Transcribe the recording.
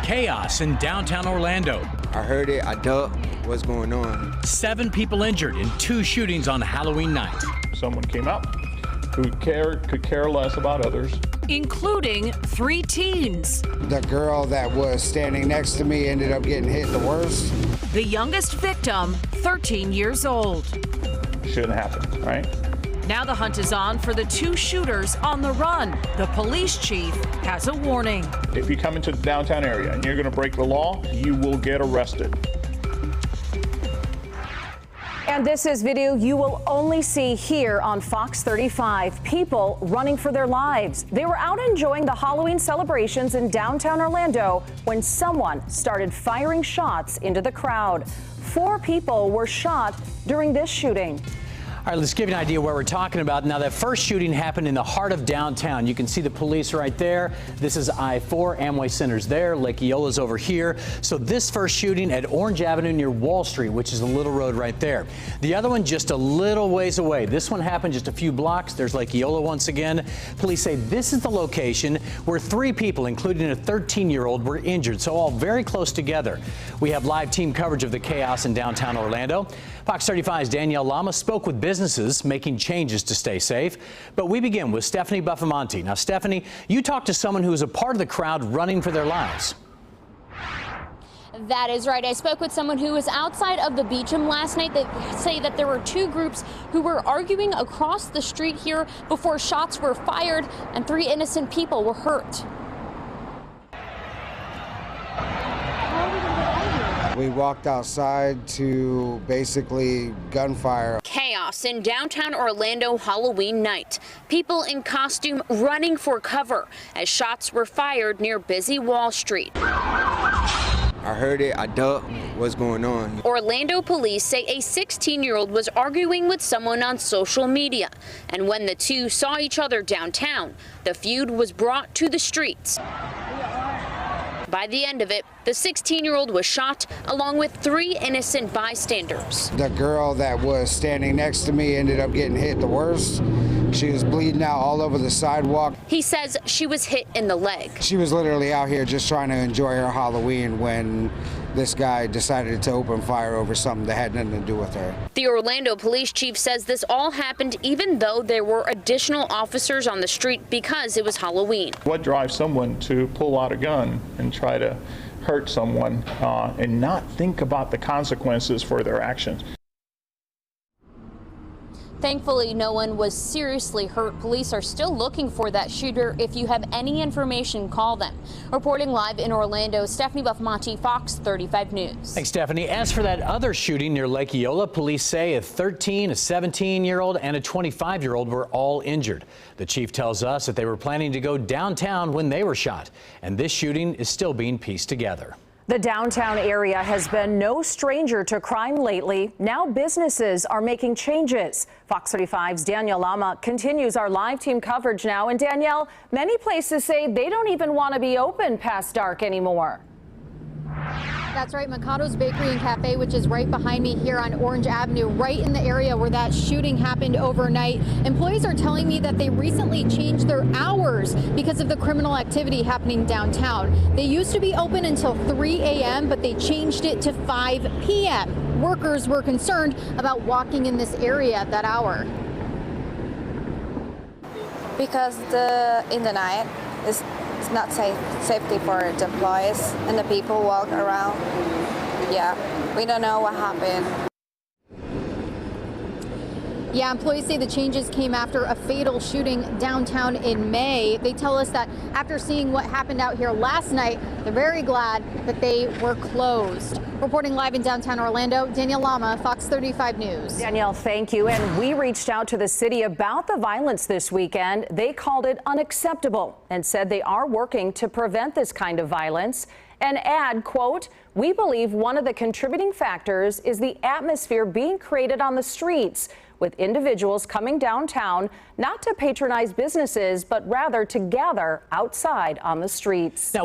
Chaos in downtown Orlando. I heard it, I ducked. What's going on? 7 people injured in 2 shootings on Halloween night. Someone came out who could care less about others, including 3 teens. The girl that was standing next to me ended up getting hit the worst. The youngest victim, 13 years old. Shouldn't happen, right? Now the hunt is on for the 2 shooters on the run. The police chief has a warning. If you come into the downtown area and you're going to break the law, you will get arrested. And this is video you will only see here on Fox 35. People running for their lives. They were out enjoying the Halloween celebrations in downtown Orlando when someone started firing shots into the crowd. 4 people were shot during this shooting. All right, let's give you an idea where we're talking about. Now, that first shooting happened in the heart of downtown. You can see the police right there. This is I-4, Amway Center's there, Lake Eola's over here. So this first shooting at Orange Avenue near Wall Street, which is the little road right there. The other one just a little ways away. This one happened just a few blocks. There's Lake Eola once again. Police say this is the location where 3 people, including a 13-year-old, were injured, so all very close together. We have live team coverage of the chaos in downtown Orlando. Fox 35's Danielle Lama spoke with businesses making changes to stay safe. But we begin with Stephanie Buffamonte. Now, Stephanie, you talked to someone who was a part of the crowd running for their lives. That is right. I spoke with someone who was outside of the Beecham last night that say that there were 2 groups who were arguing across the street here before shots were fired and 3 innocent people were hurt. We walked outside to basically gunfire. Chaos in downtown Orlando Halloween night. People in costume running for cover as shots were fired near busy Wall Street. I heard it, I ducked. What's going on? Orlando police say a 16-year-old was arguing with someone on social media. And when the 2 saw each other downtown, the feud was brought to the streets. By the end of it, the 16-year-old was shot along with 3 innocent bystanders. The girl that was standing next to me ended up getting hit the worst. She was bleeding out all over the sidewalk. He says she was hit in the leg. She was literally out here just trying to enjoy her Halloween when this guy decided to open fire over something that had nothing to do with her. The Orlando police chief says this all happened even though there were additional officers on the street because it was Halloween. What drives someone to pull out a gun and try to hurt someone and not think about the consequences for their actions? Thankfully, no one was seriously hurt. Police are still looking for that shooter. If you have any information, call them. Reporting live in Orlando, Stephanie Buffamonte, Fox 35 News. Thanks, Stephanie. As for that other shooting near Lake Eola, police say a 13, a 17-year-old, and a 25-year-old were all injured. The chief tells us that they were planning to go downtown when they were shot, and this shooting is still being pieced together. The downtown area has been no stranger to crime lately. Now businesses are making changes. Fox 35's Danielle Lama continues our live team coverage now. And Danielle, many places say they don't even want to be open past dark anymore. That's right. Mikado's Bakery and Cafe, which is right behind me here on Orange Avenue, right in the area where that shooting happened overnight. Employees are telling me that they recently changed their hours because of the criminal activity happening downtown. They used to be open until 3 a.m., but they changed it to 5 p.m. Workers were concerned about walking in this area at that hour. Because in the night, it's not safety for the employees and the people walk around. Yeah, we don't know what happened. Yeah, employees say the changes came after a fatal shooting downtown in May. They tell us that after seeing what happened out here last night, they're very glad that they were closed. Reporting live in downtown Orlando, Danielle Lama, Fox 35 News. Danielle, thank you. And we reached out to the city about the violence this weekend. They called it unacceptable and said they are working to prevent this kind of violence and add, quote, "We believe one of the contributing factors is the atmosphere being created on the streets, with individuals coming downtown not to patronize businesses, but rather to gather outside on the streets." Now,